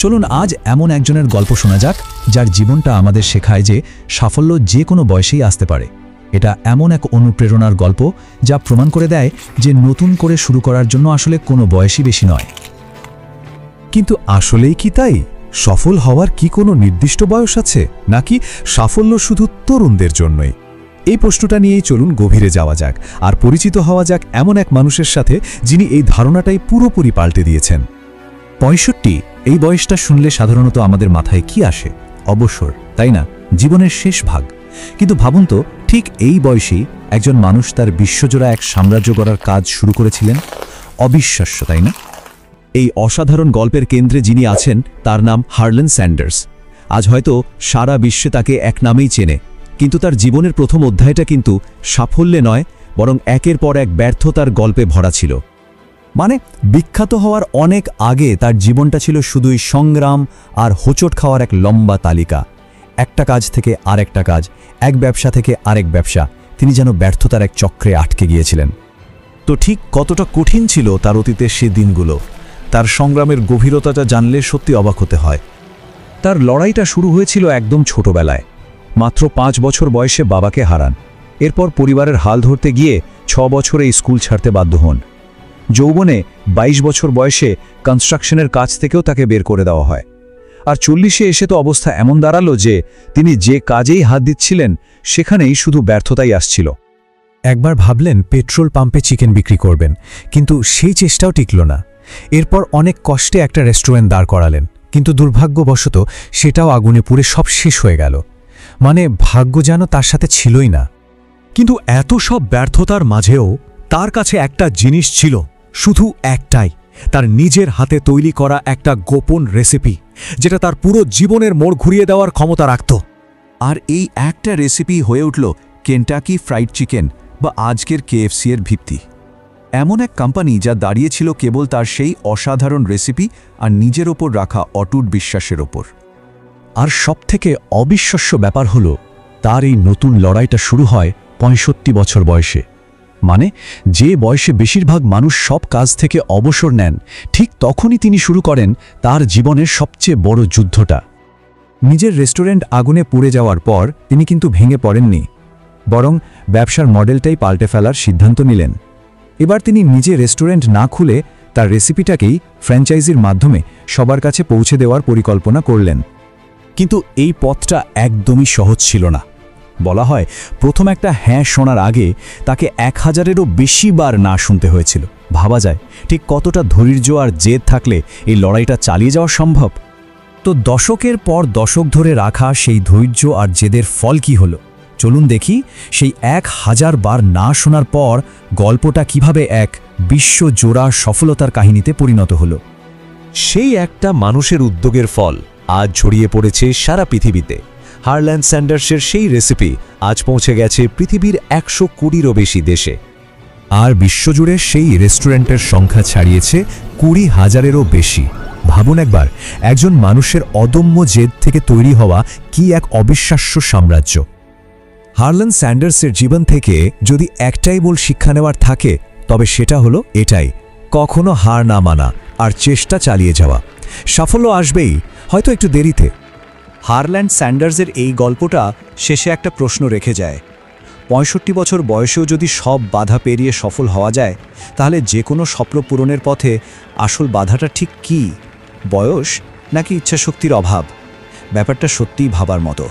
চলুন আজ এমন একজনের গল্প শোনা যাক যার জীবনটা আমাদের শেখায় যে সাফল্য যে কোনো বয়সেই আসতে পারে। এটা এমন এক অনুপ্রেরণার গল্প যা প্রমাণ করে দেয় যে নতুন করে শুরু করার জন্য আসলে কোনো বয়সই বেশি নয়। কিন্তু আসলেই কি তাই? সফল হওয়ার কি কোনো নির্দিষ্ট বয়স আছে, নাকি সাফল্য শুধু তরুণদের জন্যই? এই প্রশ্নটা নিয়েই চলুন গভীরে যাওয়া যাক আর পরিচিত হওয়া যাক এমন এক মানুষের সাথে যিনি এই ধারণাটাই পুরোপুরি পাল্টে দিয়েছেন। 65 এই বয়সটা শুনলে সাধারণত আমাদের মাথায় কি আসে? অবসর, তাই না? জীবনের শেষ ভাগ। কিন্তু ভাবুন তো, ঠিক এই বয়সেই একজন মানুষ তার বিশ্বজোড়া এক সাম্রাজ্য গড়ার কাজ শুরু করেছিলেন। অবিশ্বাস্য, তাই না? এই অসাধারণ গল্পের কেন্দ্রে যিনি আছেন তার নাম হারল্যান্ড স্যান্ডার্স। আজ হয়তো সারা বিশ্বে তাকে এক নামেই চেনে, কিন্তু তার জীবনের প্রথম অধ্যায়টা কিন্তু সাফল্যে নয়, বরং একের পর এক ব্যর্থতার গল্পে ভরা ছিল। মানে বিখ্যাত হওয়ার অনেক আগে তার জীবনটা ছিল শুধুই সংগ্রাম আর হোঁচট খাওয়ার এক লম্বা তালিকা। একটা কাজ থেকে আরেকটা কাজ, এক ব্যবসা থেকে আরেক ব্যবসা, তিনি যেন ব্যর্থতার এক চক্রে আটকে গিয়েছিলেন। তো ঠিক কতটা কঠিন ছিল তার অতীতের সে দিনগুলো? তার সংগ্রামের গভীরতাটা জানলে সত্যি অবাক হতে হয়। তার লড়াইটা শুরু হয়েছিল একদম ছোটবেলায়। মাত্র 5 বছর বয়সে বাবাকে হারান। এরপর পরিবারের হাল ধরতে গিয়ে 6 বছরে স্কুল ছাড়তে বাধ্য হন। যৌবনে 22 বছর বয়সে কনস্ট্রাকশনের কাজ থেকেও তাকে বের করে দেওয়া হয়। আর 40-এ এসে তো অবস্থা এমন দাঁড়ালো যে তিনি যে কাজেই হাত দিচ্ছিলেন সেখানেই শুধু ব্যর্থতাই আসছিল। একবার ভাবলেন পেট্রোল পাম্পে চিকেন বিক্রি করবেন, কিন্তু সেই চেষ্টাও টিকল না। এরপর অনেক কষ্টে একটা রেস্টুরেন্ট দাঁড় করালেন, কিন্তু দুর্ভাগ্যবশত সেটাও আগুনে পুড়ে সব শেষ হয়ে গেল। মানে ভাগ্য যেন তার সাথে ছিলই না। কিন্তু এত সব ব্যর্থতার মাঝেও তার কাছে একটা জিনিস ছিল, শুধু একটাই, তার নিজের হাতে তৈরি করা একটা গোপন রেসিপি, যেটা তার পুরো জীবনের মোড় ঘুরিয়ে দেওয়ার ক্ষমতা রাখত। আর এই একটা রেসিপি হয়ে উঠল কেন্টাকি ফ্রাইড চিকেন বা আজকের KFC এর ভিত্তি। এমন এক কোম্পানি যা দাঁড়িয়েছিল কেবল তার সেই অসাধারণ রেসিপি আর নিজের ওপর রাখা অটুট বিশ্বাসের ওপর। আর সবথেকে অবিশ্বাস্য ব্যাপার হলো, তার এই নতুন লড়াইটা শুরু হয় 65 বছর বয়সে। মানে যে বয়সে বেশিরভাগ মানুষ সব কাজ থেকে অবসর নেন, ঠিক তখনই তিনি শুরু করেন তার জীবনের সবচেয়ে বড় যুদ্ধটা। নিজের রেস্টুরেন্ট আগুনে পুড়ে যাওয়ার পর তিনি কিন্তু ভেঙে পড়েননি, বরং ব্যবসার মডেলটাই পাল্টে ফেলার সিদ্ধান্ত নিলেন। এবার তিনি নিজে রেস্টুরেন্ট না খুলে তার রেসিপিটাকেই ফ্র্যাঞ্চাইজির মাধ্যমে সবার কাছে পৌঁছে দেওয়ার পরিকল্পনা করলেন। কিন্তু এই পথটা একদমই সহজ ছিল না। বলা হয় প্রথম একটা হ্যাঁ শোনার আগে তাকে 1000-এরও বেশি বার না শুনতে হয়েছিল। ভাবা যায় ঠিক কতটা ধৈর্য আর জেদ থাকলে এই লড়াইটা চালিয়ে যাওয়া সম্ভব। তো দশকের পর দশক ধরে রাখা সেই ধৈর্য আর জেদের ফল কি হলো? চলুন দেখি সেই 1000 বার না শোনার পর গল্পটা কিভাবে এক বিশ্বজোড়া সফলতার কাহিনীতে পরিণত হলো। সেই একটা মানুষের উদ্যোগের ফল আজ ছড়িয়ে পড়েছে সারা পৃথিবীতে। হারল্যান্ড স্যান্ডার্সের সেই রেসিপি আজ পৌঁছে গেছে পৃথিবীর 100 কোটিরও বেশি দেশে। আর বিশ্বজুড়ে সেই রেস্টুরেন্টের সংখ্যা ছাড়িয়েছে 20,000-এরও বেশি। ভাবুন একবার, একজন মানুষের অদম্য জেদ থেকে তৈরি হওয়া কি এক অবিশ্বাস্য সাম্রাজ্য। হারল্যান্ড স্যান্ডার্সের জীবন থেকে যদি একটাই মূল শিক্ষা নেওয়ার থাকে, তবে সেটা হলো এটাই: কখনো হার না মানা আর চেষ্টা চালিয়ে যাওয়া। সাফল্য আসবেই, হয়তো একটু দেরিতে। হারল্যান্ড স্যান্ডার্সের এই গল্পটা শেষে একটা প্রশ্ন রেখে যায়। 65 বছর বয়সেও যদি সব বাধা পেরিয়ে সফল হওয়া যায়, তাহলে যে কোনো স্বপ্ন পূরণের পথে আসল বাধাটা ঠিক কী? বয়স নাকি ইচ্ছাশক্তির অভাব? ব্যাপারটা সত্যিই ভাবার মতো।